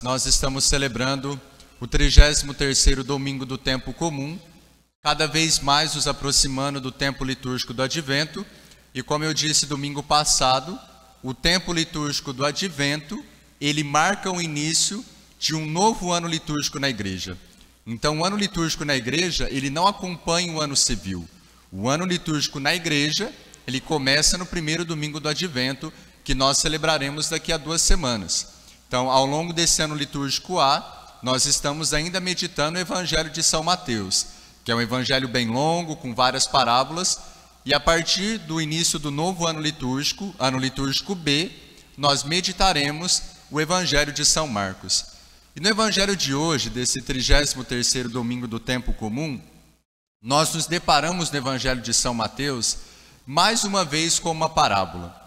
nós estamos celebrando o 33º domingo do tempo comum, cada vez mais nos aproximando do tempo litúrgico do Advento. E como eu disse domingo passado, o tempo litúrgico do Advento, ele marca o início de um novo ano litúrgico na igreja. Então, o ano litúrgico na igreja, ele não acompanha o ano civil. O ano litúrgico na igreja, ele começa no primeiro domingo do Advento, que nós celebraremos daqui a 2 semanas. Então, ao longo desse ano litúrgico A, nós estamos ainda meditando o Evangelho de São Mateus, que é um evangelho bem longo, com várias parábolas, e a partir do início do novo ano litúrgico B, nós meditaremos o Evangelho de São Marcos. E no Evangelho de hoje, desse 33º domingo do tempo comum, nós nos deparamos no Evangelho de São Mateus, mais uma vez com uma parábola.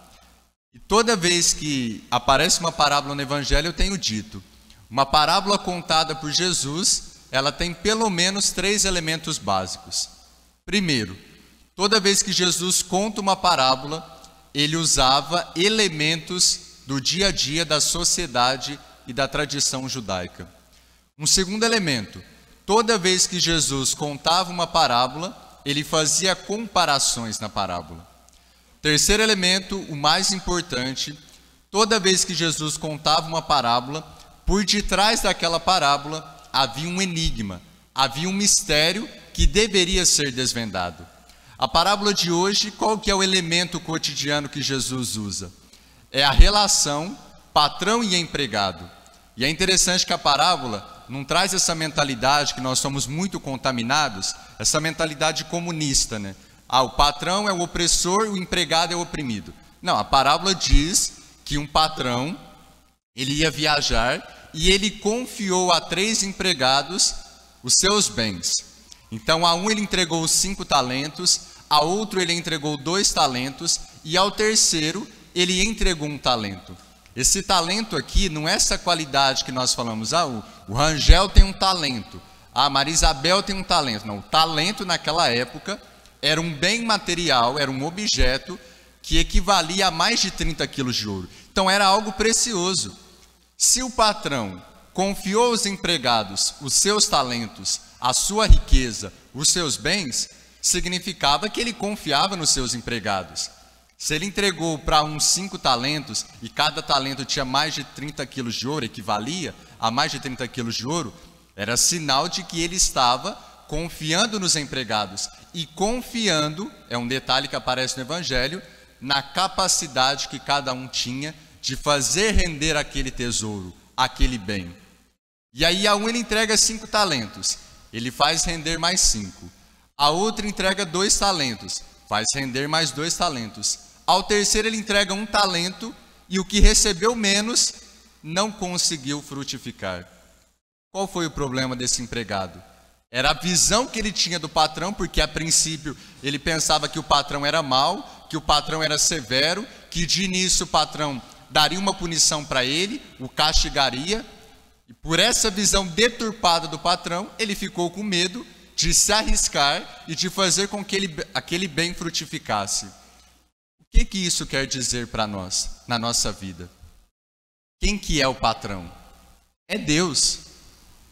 E toda vez que aparece uma parábola no Evangelho, eu tenho dito, uma parábola contada por Jesus, ela tem pelo menos 3 elementos básicos. Primeiro, toda vez que Jesus conta uma parábola, ele usava elementos do dia a dia da sociedade e da tradição judaica. Um segundo elemento, toda vez que Jesus contava uma parábola, ele fazia comparações na parábola. Terceiro elemento, o mais importante, toda vez que Jesus contava uma parábola, por detrás daquela parábola havia um enigma, havia um mistério que deveria ser desvendado. A parábola de hoje, qual que é o elemento cotidiano que Jesus usa? É a relação patrão e empregado. E é interessante que a parábola não traz essa mentalidade que nós somos muito contaminados, essa mentalidade comunista, né? O patrão é o opressor, o empregado é o oprimido. Não, a parábola diz que um patrão, ele ia viajar e ele confiou a 3 empregados os seus bens. Então, a um ele entregou 5 talentos, a outro ele entregou 2 talentos e ao terceiro ele entregou 1 talento. Esse talento aqui não é essa qualidade que nós falamos, o Rangel tem 1 talento, a Maria Isabel tem 1 talento. Não, o talento naquela época era um bem material, era um objeto que equivalia a mais de 30 quilos de ouro. Então era algo precioso. Se o patrão confiou aos empregados os seus talentos, a sua riqueza, os seus bens, significava que ele confiava nos seus empregados. Se ele entregou para uns 5 talentos e cada talento tinha mais de 30 quilos de ouro, equivalia a mais de 30 quilos de ouro, era sinal de que ele estava confiando nos empregados. E confiando, é um detalhe que aparece no Evangelho, na capacidade que cada um tinha de fazer render aquele tesouro, aquele bem. E aí a um ele entrega 5 talentos, ele faz render mais 5. A outra entrega 2 talentos, faz render mais 2 talentos. Ao terceiro ele entrega 1 talento e o que recebeu menos não conseguiu frutificar. Qual foi o problema desse empregado? Era a visão que ele tinha do patrão, porque a princípio ele pensava que o patrão era mau, que o patrão era severo, que de início o patrão daria uma punição para ele, o castigaria. E por essa visão deturpada do patrão, ele ficou com medo de se arriscar e de fazer com que aquele bem frutificasse. O que isso quer dizer para nós, na nossa vida? Quem que é o patrão? É Deus.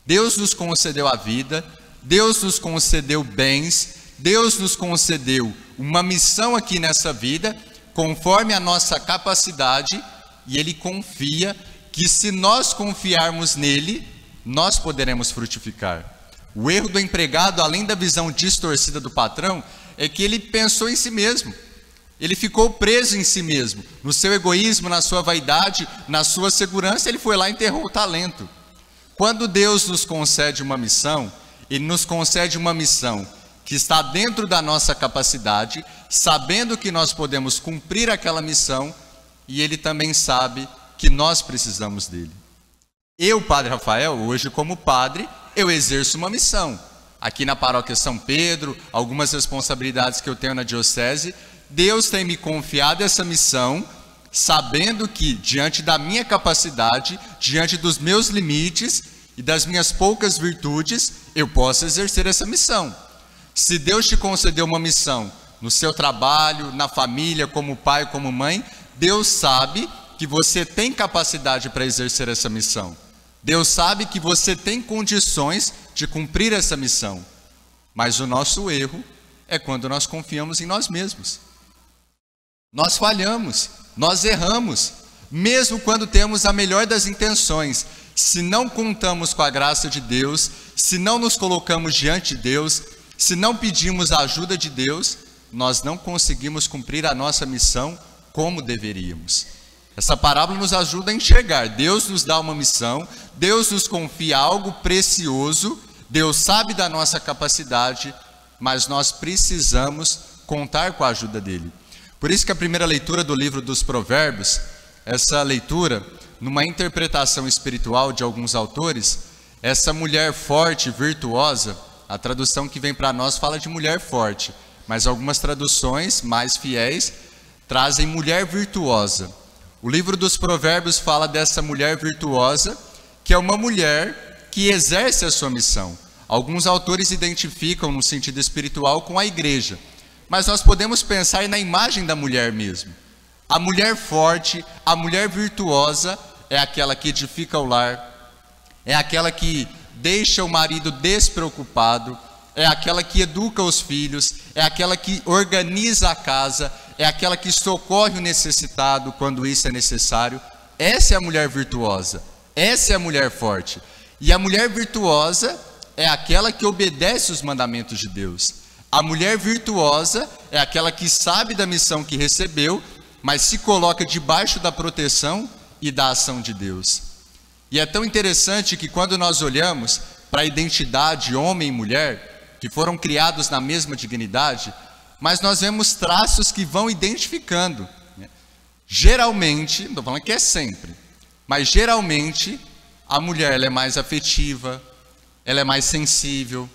Deus nos concedeu a vida, Deus nos concedeu bens, Deus nos concedeu uma missão aqui nessa vida, conforme a nossa capacidade, e Ele confia que se nós confiarmos nele, nós poderemos frutificar. O erro do empregado, além da visão distorcida do patrão, é que ele pensou em si mesmo. Ele ficou preso em si mesmo, no seu egoísmo, na sua vaidade, na sua segurança, ele foi lá e enterrou o talento. Quando Deus nos concede uma missão, Ele nos concede uma missão que está dentro da nossa capacidade, sabendo que nós podemos cumprir aquela missão, e Ele também sabe que nós precisamos dele. Eu, Padre Rafael, hoje como padre, eu exerço uma missão. Aqui na Paróquia São Pedro, algumas responsabilidades que eu tenho na diocese, Deus tem me confiado essa missão, sabendo que, diante da minha capacidade, diante dos meus limites e das minhas poucas virtudes, eu posso exercer essa missão. Se Deus te concedeu uma missão no seu trabalho, na família, como pai, como mãe, Deus sabe que você tem capacidade para exercer essa missão. Deus sabe que você tem condições de cumprir essa missão, mas o nosso erro é quando nós confiamos em nós mesmos. Nós falhamos, nós erramos, mesmo quando temos a melhor das intenções. Se não contamos com a graça de Deus, se não nos colocamos diante de Deus, se não pedimos a ajuda de Deus, nós não conseguimos cumprir a nossa missão como deveríamos. Essa parábola nos ajuda a enxergar. Deus nos dá uma missão, Deus nos confia algo precioso, Deus sabe da nossa capacidade, mas nós precisamos contar com a ajuda dele. Por isso que a primeira leitura do livro dos Provérbios, essa leitura, numa interpretação espiritual de alguns autores, essa mulher forte, virtuosa, a tradução que vem para nós fala de mulher forte, mas algumas traduções mais fiéis trazem mulher virtuosa. O livro dos Provérbios fala dessa mulher virtuosa, que é uma mulher que exerce a sua missão. Alguns autores identificam no sentido espiritual com a igreja, mas nós podemos pensar na imagem da mulher mesmo. A mulher forte, a mulher virtuosa é aquela que edifica o lar, é aquela que deixa o marido despreocupado, é aquela que educa os filhos, é aquela que organiza a casa, é aquela que socorre o necessitado quando isso é necessário. Essa é a mulher virtuosa, essa é a mulher forte. E a mulher virtuosa é aquela que obedece os mandamentos de Deus. A mulher virtuosa é aquela que sabe da missão que recebeu, mas se coloca debaixo da proteção e da ação de Deus. E é tão interessante que quando nós olhamos para a identidade homem e mulher, que foram criados na mesma dignidade, mas nós vemos traços que vão identificando. Geralmente, não estou falando que é sempre, mas geralmente a mulher ela é mais afetiva, ela é mais sensível,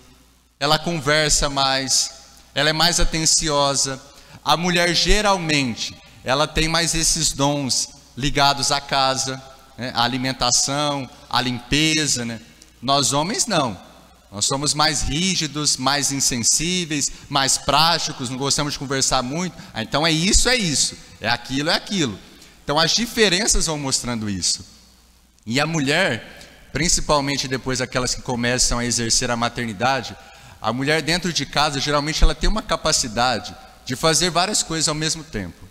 ela conversa mais, ela é mais atenciosa. A mulher geralmente, ela tem mais esses dons ligados à casa, né? À alimentação, à limpeza, né? Nós homens não. Nós somos mais rígidos, mais insensíveis, mais práticos, não gostamos de conversar muito. então é isso, é aquilo, é aquilo. Então as diferenças vão mostrando isso. E a mulher, principalmente depois aquelas que começam a exercer a maternidade, a mulher dentro de casa, geralmente ela tem uma capacidade de fazer várias coisas ao mesmo tempo.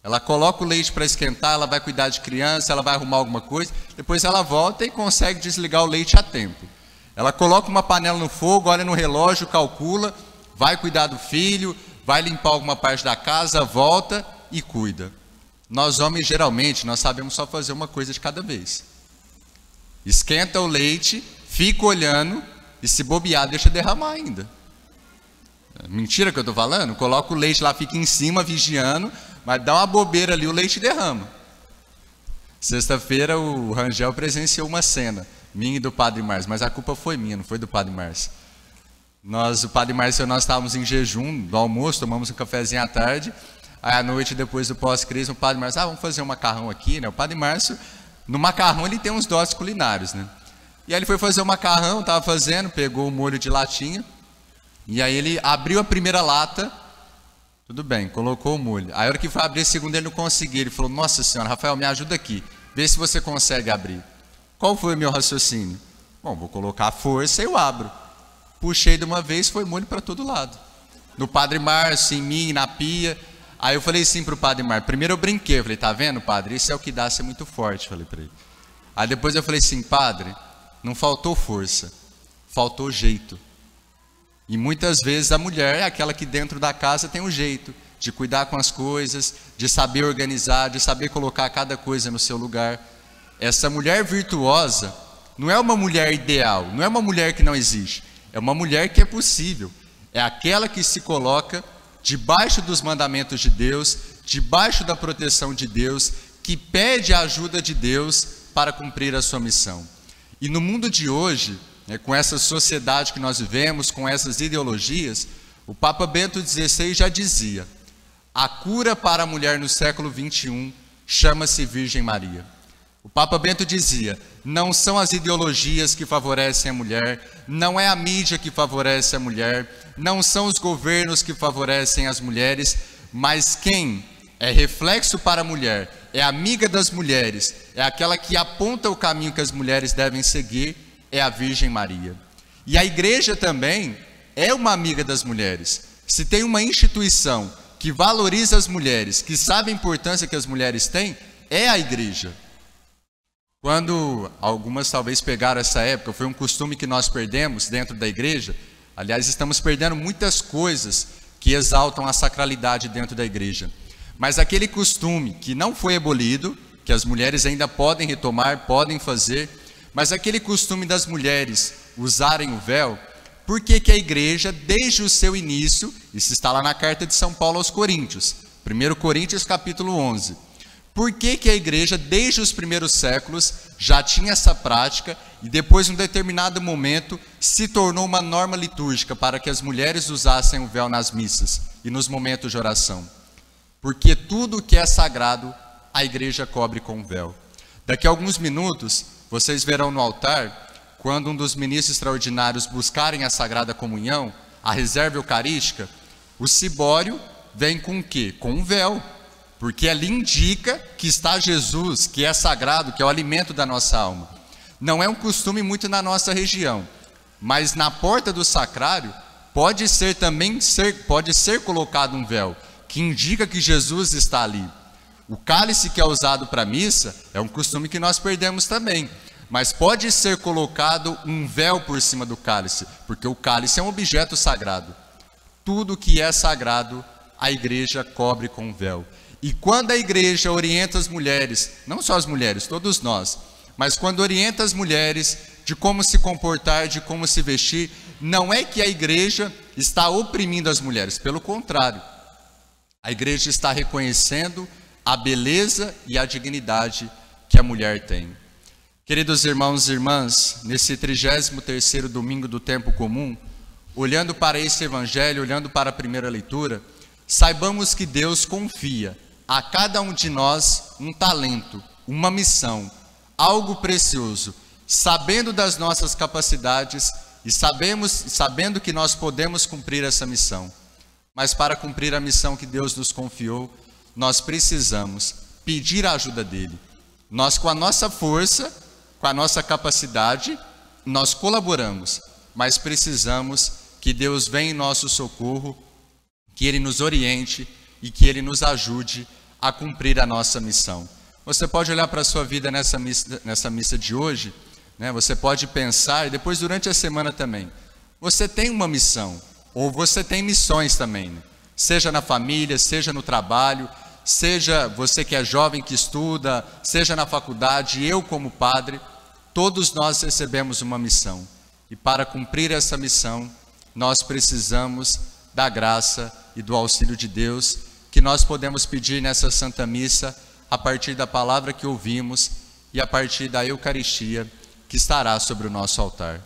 Ela coloca o leite para esquentar, ela vai cuidar de criança, ela vai arrumar alguma coisa, depois ela volta e consegue desligar o leite a tempo. Ela coloca uma panela no fogo, olha no relógio, calcula, vai cuidar do filho, vai limpar alguma parte da casa, volta e cuida. Nós homens, geralmente, nós sabemos só fazer uma coisa de cada vez. Esquenta o leite, fica olhando e se bobear, deixa derramar ainda. Mentira que eu estou falando? Coloca o leite lá, fica em cima, vigiando, mas dá uma bobeira ali, o leite derrama. Sexta-feira o Rangel presenciou uma cena, minha e do Padre Márcio, mas a culpa foi minha, não foi do Padre Márcio. O Padre Márcio e nós estávamos em jejum do almoço, tomamos um cafezinho à tarde, aí à noite, depois do pós-crisma, o Padre Márcio, vamos fazer um macarrão aqui, né? O Padre Márcio, no macarrão ele tem uns dotes culinários, né? E aí ele foi fazer o macarrão, estava fazendo, pegou o molho de latinha, e aí ele abriu a primeira lata, tudo bem, colocou o molho. Aí a hora que foi abrir a segunda ele não conseguiu, ele falou, nossa senhora, Rafael, me ajuda aqui, vê se você consegue abrir. Qual foi o meu raciocínio? Bom, vou colocar a força e eu abro. Puxei de uma vez, foi molho para todo lado. No Padre Márcio, em mim, na pia. Aí eu falei assim para o Padre Márcio, primeiro eu brinquei, eu falei, tá vendo, padre, isso é o que dá ser muito forte, falei para ele. Aí depois eu falei assim, padre, não faltou força, faltou jeito. E muitas vezes a mulher é aquela que dentro da casa tem um jeito de cuidar com as coisas, de saber organizar, de saber colocar cada coisa no seu lugar. Essa mulher virtuosa não é uma mulher ideal, não é uma mulher que não existe, é uma mulher que é possível, é aquela que se coloca debaixo dos mandamentos de Deus, debaixo da proteção de Deus, que pede a ajuda de Deus para cumprir a sua missão. E no mundo de hoje, com essa sociedade que nós vivemos, com essas ideologias, o Papa Bento XVI já dizia, a cura para a mulher no século XXI chama-se Virgem Maria. O Papa Bento dizia, não são as ideologias que favorecem a mulher, não é a mídia que favorece a mulher, não são os governos que favorecem as mulheres, mas quem é reflexo para a mulher, é amiga das mulheres, é aquela que aponta o caminho que as mulheres devem seguir, é a Virgem Maria. E a igreja também é uma amiga das mulheres. Se tem uma instituição que valoriza as mulheres, que sabe a importância que as mulheres têm, é a igreja. Quando algumas talvez pegaram essa época, foi um costume que nós perdemos dentro da igreja. Aliás, estamos perdendo muitas coisas que exaltam a sacralidade dentro da igreja. Mas aquele costume que não foi abolido, que as mulheres ainda podem retomar, podem fazer, mas aquele costume das mulheres usarem o véu, por que que a igreja, desde o seu início, isso está lá na carta de São Paulo aos Coríntios, 1 Coríntios capítulo 11, por que que a igreja, desde os primeiros séculos, já tinha essa prática e depois, em um determinado momento, se tornou uma norma litúrgica para que as mulheres usassem o véu nas missas e nos momentos de oração? Porque tudo que é sagrado, a igreja cobre com o véu. Daqui a alguns minutos, vocês verão no altar, quando um dos ministros extraordinários buscarem a Sagrada Comunhão, a reserva eucarística, o cibório vem com o quê? Com um véu. Porque ali indica que está Jesus, que é sagrado, que é o alimento da nossa alma. Não é um costume muito na nossa região, mas na porta do sacrário pode ser colocado um véu, que indica que Jesus está ali. O cálice que é usado para a missa é um costume que nós perdemos também, mas pode ser colocado um véu por cima do cálice, porque o cálice é um objeto sagrado. Tudo que é sagrado, a igreja cobre com véu. E quando a igreja orienta as mulheres, não só as mulheres, todos nós, mas quando orienta as mulheres de como se comportar, de como se vestir, não é que a igreja está oprimindo as mulheres, pelo contrário, a igreja está reconhecendo a beleza e a dignidade que a mulher tem. Queridos irmãos e irmãs, nesse 33º domingo do tempo comum, olhando para esse evangelho, olhando para a primeira leitura, saibamos que Deus confia a cada um de nós um talento, uma missão, algo precioso, sabendo das nossas capacidades e sabendo que nós podemos cumprir essa missão. Mas para cumprir a missão que Deus nos confiou, nós precisamos pedir a ajuda dele. Nós, com a nossa força, com a nossa capacidade, nós colaboramos, mas precisamos que Deus venha em nosso socorro, que ele nos oriente e que ele nos ajude a cumprir a nossa missão. Você pode olhar para a sua vida nessa missa de hoje, né? Você pode pensar, e depois durante a semana também, você tem uma missão, ou você tem missões também, né? Seja na família, seja no trabalho, seja você que é jovem que estuda, seja na faculdade, eu como padre, todos nós recebemos uma missão. E para cumprir essa missão, nós precisamos da graça e do auxílio de Deus, que nós podemos pedir nessa Santa Missa, a partir da palavra que ouvimos e a partir da Eucaristia que estará sobre o nosso altar.